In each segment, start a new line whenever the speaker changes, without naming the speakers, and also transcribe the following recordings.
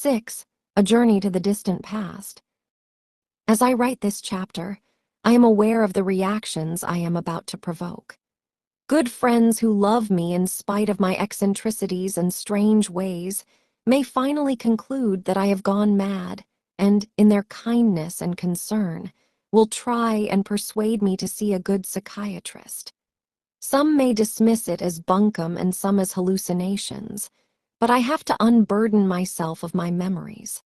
6. A Journey to the Distant Past. As I write this chapter, I am aware of the reactions I am about to provoke. Good friends who love me in spite of my eccentricities and strange ways may finally conclude that I have gone mad and, in their kindness and concern, will try and persuade me to see a good psychiatrist. Some may dismiss it as bunkum and some as hallucinations, but I have to unburden myself of my memories.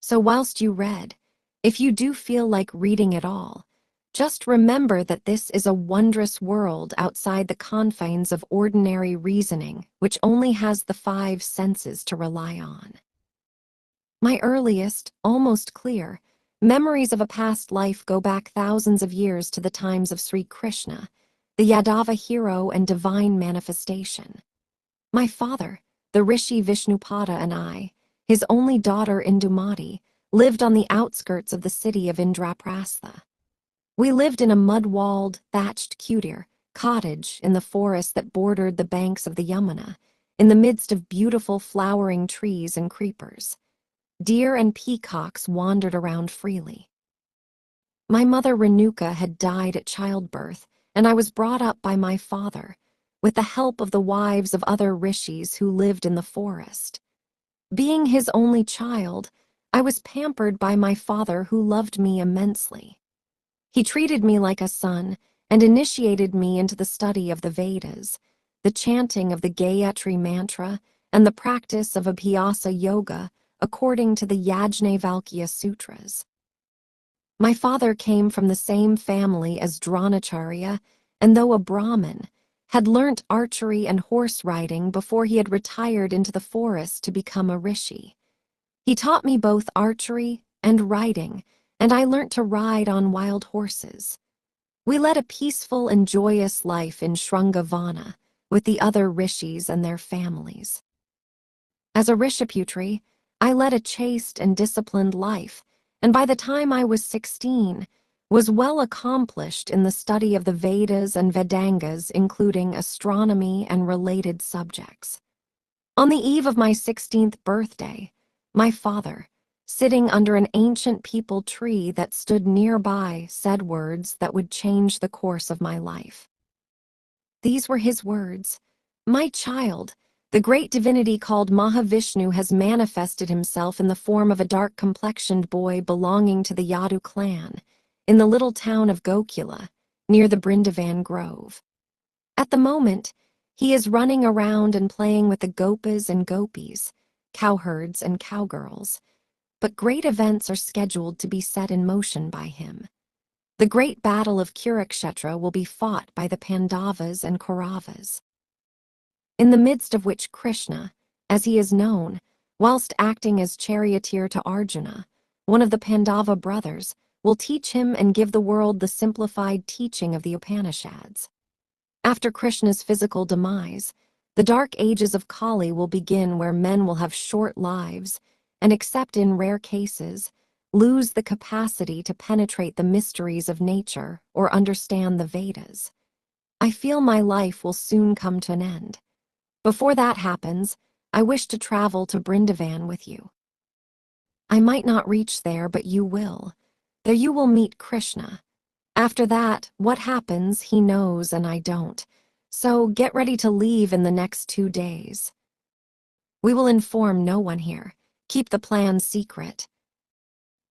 So whilst you read, if you do feel like reading it all, just remember that this is a wondrous world outside the confines of ordinary reasoning, which only has the 5 senses to rely on. My earliest, almost clear, memories of a past life go back thousands of years to the times of Sri Krishna, the Yadava hero and divine manifestation. My father, the Rishi Vishnupada, and I, his only daughter Indumati, lived on the outskirts of the city of Indraprastha. We lived in a mud-walled, thatched kutir cottage in the forest that bordered the banks of the Yamuna, in the midst of beautiful flowering trees and creepers. Deer and peacocks wandered around freely. My mother Renuka had died at childbirth, and I was brought up by my father, with the help of the wives of other rishis who lived in the forest. Being his only child, I was pampered by my father, who loved me immensely. He treated me like a son and initiated me into the study of the Vedas, the chanting of the Gayatri mantra, and the practice of Abhyasa yoga according to the Yajnavalkya sutras. My father came from the same family as Dronacharya, and though a Brahmin, had learnt archery and horse riding before he had retired into the forest to become a rishi. He taught me both archery and riding, and I learnt to ride on wild horses. We led a peaceful and joyous life in Shrungavana with the other rishis and their families. As a Rishiputri, I led a chaste and disciplined life, and by the time I was 16, was well accomplished in the study of the Vedas and Vedangas, including astronomy and related subjects. On the eve of my 16th birthday, my father, sitting under an ancient peepal tree that stood nearby, said words that would change the course of my life. These were his words: "My child, the great divinity called Mahavishnu has manifested himself in the form of a dark-complexioned boy belonging to the Yadu clan, in the little town of Gokula, near the Brindavan Grove. At the moment, he is running around and playing with the gopas and gopis, cowherds and cowgirls, but great events are scheduled to be set in motion by him. The great battle of Kurukshetra will be fought by the Pandavas and Kauravas, in the midst of which Krishna, as he is known, whilst acting as charioteer to Arjuna, one of the Pandava brothers, will teach him and give the world the simplified teaching of the Upanishads. After Krishna's physical demise, the dark ages of Kali will begin, where men will have short lives and, except in rare cases, lose the capacity to penetrate the mysteries of nature or understand the Vedas. I feel my life will soon come to an end. Before that happens, I wish to travel to Brindavan with you. I might not reach there, but you will. There you will meet Krishna. After that, what happens, he knows and I don't. So get ready to leave in the next 2 days. We will inform no one here. Keep the plan secret."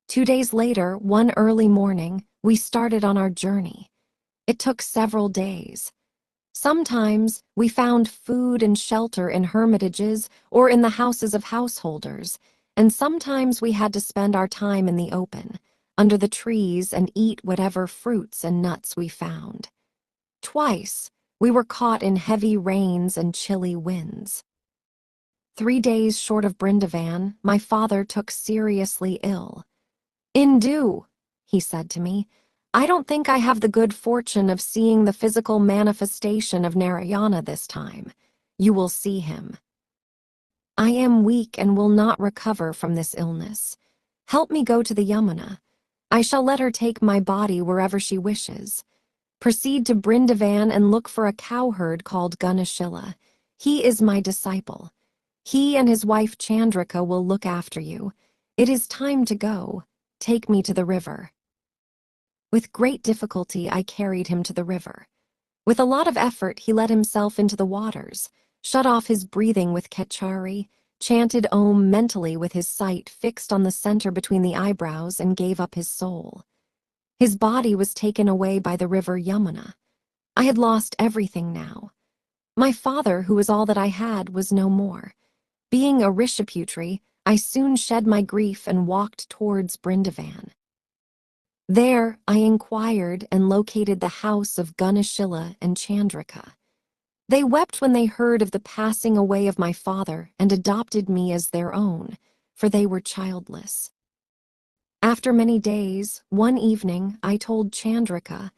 2 days later, one early morning, we started on our journey. It took several days. Sometimes we found food and shelter in hermitages or in the houses of householders, and sometimes we had to spend our time in the open, under the trees, and eat whatever fruits and nuts we found. Twice, we were caught in heavy rains and chilly winds. 3 days short of Brindavan, my father took seriously ill. "Indu," he said to me, "I don't think I have the good fortune of seeing the physical manifestation of Narayana this time. You will see him. I am weak and will not recover from this illness. Help me go to the Yamuna. I shall let her take my body wherever she wishes. Proceed to Brindavan and look for a cowherd called Ganashila. He is my disciple. He and his wife Chandrika will look after you. It is time to go. Take me to the river." With great difficulty, I carried him to the river. With a lot of effort, he let himself into the waters, shut off his breathing with Ketchari, chanted Om mentally with his sight fixed on the center between the eyebrows, and gave up his soul. His body was taken away by the river Yamuna. I had lost everything now. My father, who was all that I had, was no more. Being a Rishiputri, I soon shed my grief and walked towards Brindavan. There, I inquired and located the house of Gunashila and Chandrika. They wept when they heard of the passing away of my father and adopted me as their own, for they were childless. After many days, one evening, I told Chandrika,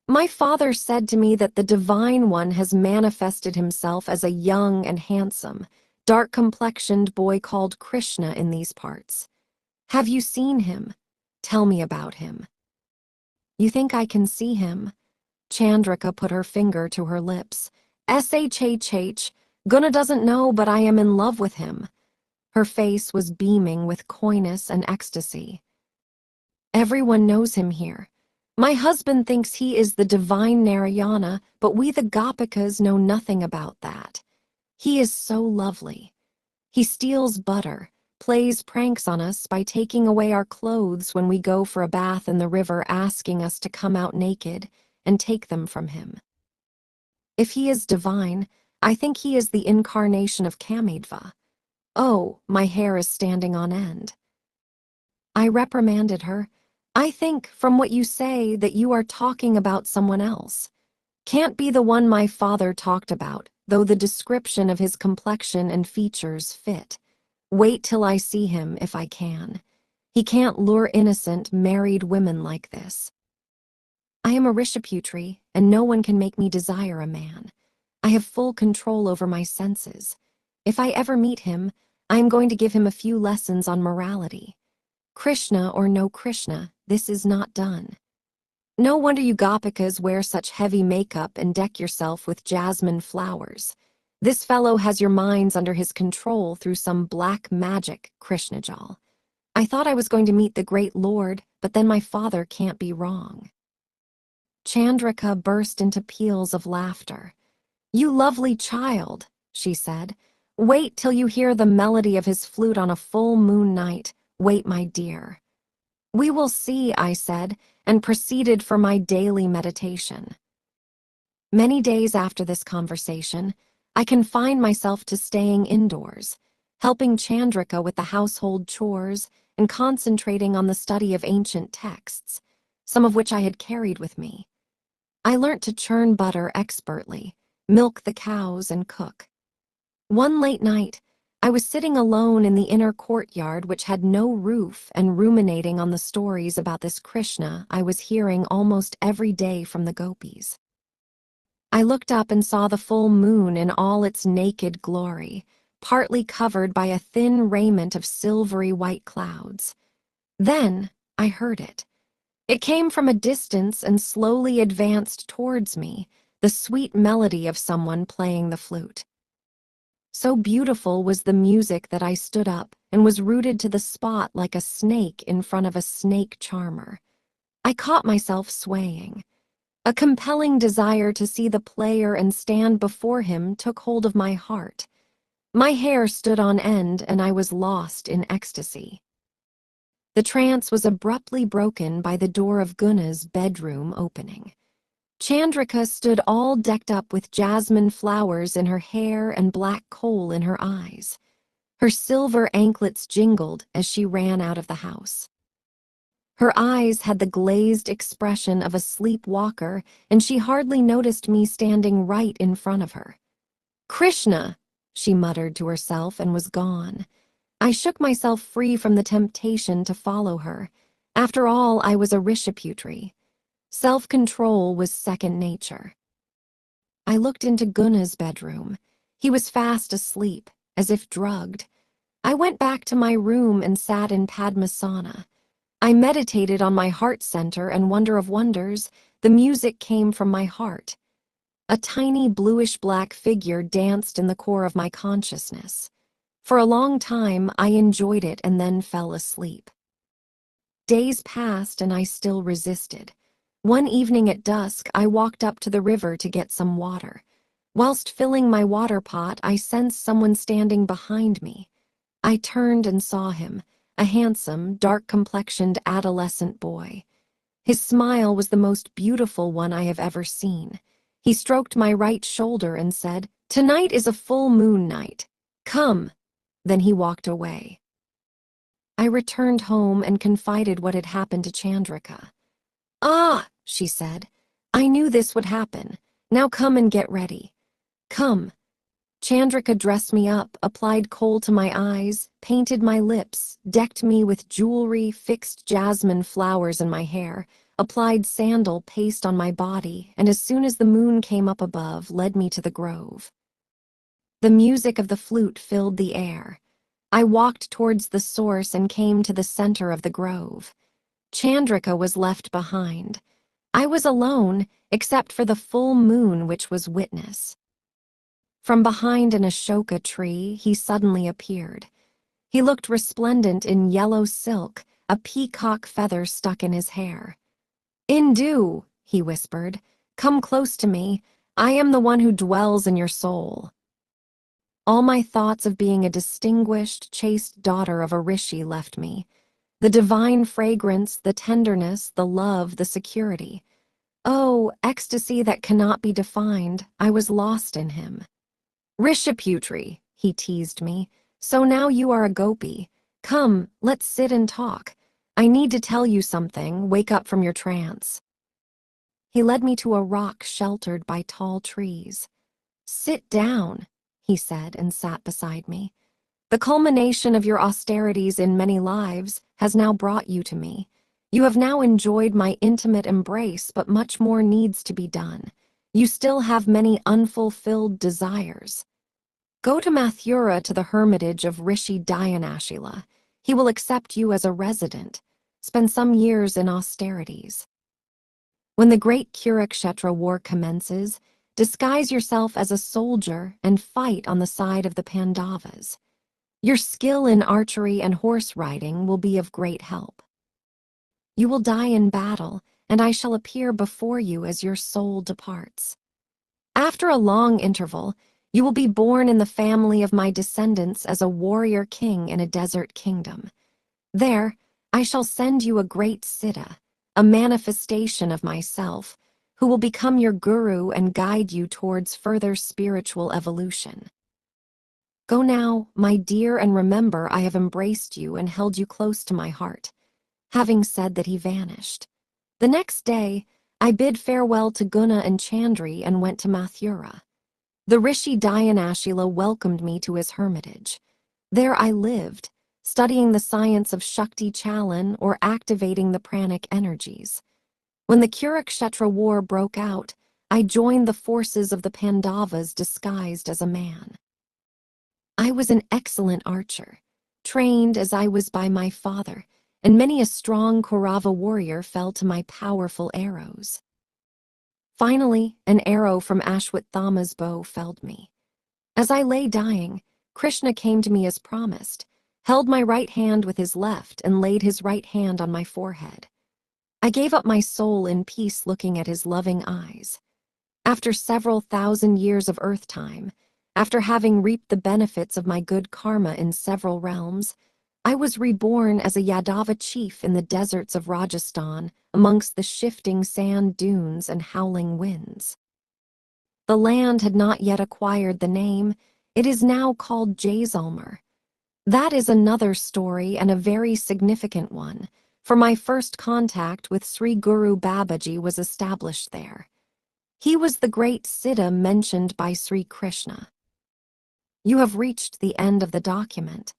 "My father said to me that the Divine One has manifested himself as a young and handsome, dark-complexioned boy called Krishna in these parts. Have you seen him? Tell me about him." "You think I can see him?" Chandrika put her finger to her lips. "Shhh, Guna doesn't know, but I am in love with him." Her face was beaming with coyness and ecstasy. "Everyone knows him here. My husband thinks he is the divine Narayana, but we the Gopikas know nothing about that. He is so lovely. He steals butter, plays pranks on us by taking away our clothes when we go for a bath in the river, asking us to come out naked and take them from him. If he is divine, I think he is the incarnation of Kamadva. Oh, my hair is standing on end." I reprimanded her. "I think, from what you say, that you are talking about someone else. Can't be the one my father talked about, though the description of his complexion and features fit. Wait till I see him, if I can. He can't lure innocent, married women like this. I am a Rishiputri, and no one can make me desire a man. I have full control over my senses. If I ever meet him, I am going to give him a few lessons on morality. Krishna or no Krishna, this is not done. No wonder you Gopikas wear such heavy makeup and deck yourself with jasmine flowers. This fellow has your minds under his control through some black magic, Krishnajal. I thought I was going to meet the great Lord, but then my father can't be wrong." Chandrika burst into peals of laughter. "You lovely child," she said. "Wait till you hear the melody of his flute on a full moon night. Wait, my dear." "We will see," I said, and proceeded for my daily meditation. Many days after this conversation, I confined myself to staying indoors, helping Chandrika with the household chores and concentrating on the study of ancient texts, some of which I had carried with me. I learnt to churn butter expertly, milk the cows, and cook. One late night, I was sitting alone in the inner courtyard, which had no roof, and ruminating on the stories about this Krishna I was hearing almost every day from the gopis. I looked up and saw the full moon in all its naked glory, partly covered by a thin raiment of silvery white clouds. Then I heard it. It came from a distance and slowly advanced towards me, the sweet melody of someone playing the flute. So beautiful was the music that I stood up and was rooted to the spot like a snake in front of a snake charmer. I caught myself swaying. A compelling desire to see the player and stand before him took hold of my heart. My hair stood on end and I was lost in ecstasy. The trance was abruptly broken by the door of Guna's bedroom opening. Chandrika stood all decked up with jasmine flowers in her hair and black coal in her eyes. Her silver anklets jingled as she ran out of the house. Her eyes had the glazed expression of a sleepwalker, and she hardly noticed me standing right in front of her. "Krishna," she muttered to herself and was gone. I shook myself free from the temptation to follow her. After all, I was a Rishiputri. Self-control was second nature. I looked into Guna's bedroom. He was fast asleep, as if drugged. I went back to my room and sat in Padmasana. I meditated on my heart center, and wonder of wonders, the music came from my heart. A tiny bluish-black figure danced in the core of my consciousness. For a long time, I enjoyed it and then fell asleep. Days passed and I still resisted. One evening at dusk, I walked up to the river to get some water. Whilst filling my water pot, I sensed someone standing behind me. I turned and saw him, a handsome, dark-complexioned adolescent boy. His smile was the most beautiful one I have ever seen. He stroked my right shoulder and said, "Tonight is a full moon night. Come." Then he walked away. I returned home and confided what had happened to Chandrika. "Ah," she said, "I knew this would happen. Now come and get ready. Come." Chandrika dressed me up, applied kohl to my eyes, painted my lips, decked me with jewelry, fixed jasmine flowers in my hair, applied sandal paste on my body, and as soon as the moon came up above, led me to the grove. The music of the flute filled the air. I walked towards the source and came to the center of the grove. Chandrika was left behind. I was alone, except for the full moon which was witness. From behind an ashoka tree, he suddenly appeared. He looked resplendent in yellow silk, a peacock feather stuck in his hair. "Indu," he whispered, "come close to me. I am the one who dwells in your soul." All my thoughts of being a distinguished, chaste daughter of a rishi left me. The divine fragrance, the tenderness, the love, the security. Oh, ecstasy that cannot be defined, I was lost in him. "Rishiputri," he teased me, "so now you are a gopi. Come, let's sit and talk. I need to tell you something, wake up from your trance." He led me to a rock sheltered by tall trees. "Sit down," he said and sat beside me. "The culmination of your austerities in many lives has now brought you to me. You have now enjoyed my intimate embrace, but much more needs to be done. You still have many unfulfilled desires. Go to Mathura to the hermitage of Rishi Dyanashila. He will accept you as a resident. Spend some years in austerities. When the great Kurukshetra war commences, disguise yourself as a soldier and fight on the side of the Pandavas. Your skill in archery and horse riding will be of great help. You will die in battle, and I shall appear before you as your soul departs. After a long interval, you will be born in the family of my descendants as a warrior king in a desert kingdom. There, I shall send you a great siddha, a manifestation of myself, who will become your guru and guide you towards further spiritual evolution. Go now, my dear, and remember I have embraced you and held you close to my heart." Having said that, he vanished. The next day, I bid farewell to Guna and Chandri and went to Mathura. The Rishi Dyanashila welcomed me to his hermitage. There I lived, studying the science of Shakti Chalan or activating the pranic energies. When the Kurukshetra war broke out, I joined the forces of the Pandavas disguised as a man. I was an excellent archer, trained as I was by my father, and many a strong Kaurava warrior fell to my powerful arrows. Finally, an arrow from Ashwatthama's bow felled me. As I lay dying, Krishna came to me as promised, held my right hand with his left, and laid his right hand on my forehead. I gave up my soul in peace looking at his loving eyes. After several thousand years of earth time, after having reaped the benefits of my good karma in several realms, I was reborn as a Yadava chief in the deserts of Rajasthan amongst the shifting sand dunes and howling winds. The land had not yet acquired the name. It is now called Jaisalmer. That is another story and a very significant one, for my first contact with Sri Guru Babaji was established there. He was the great siddha mentioned by Sri Krishna. You have reached the end of the document.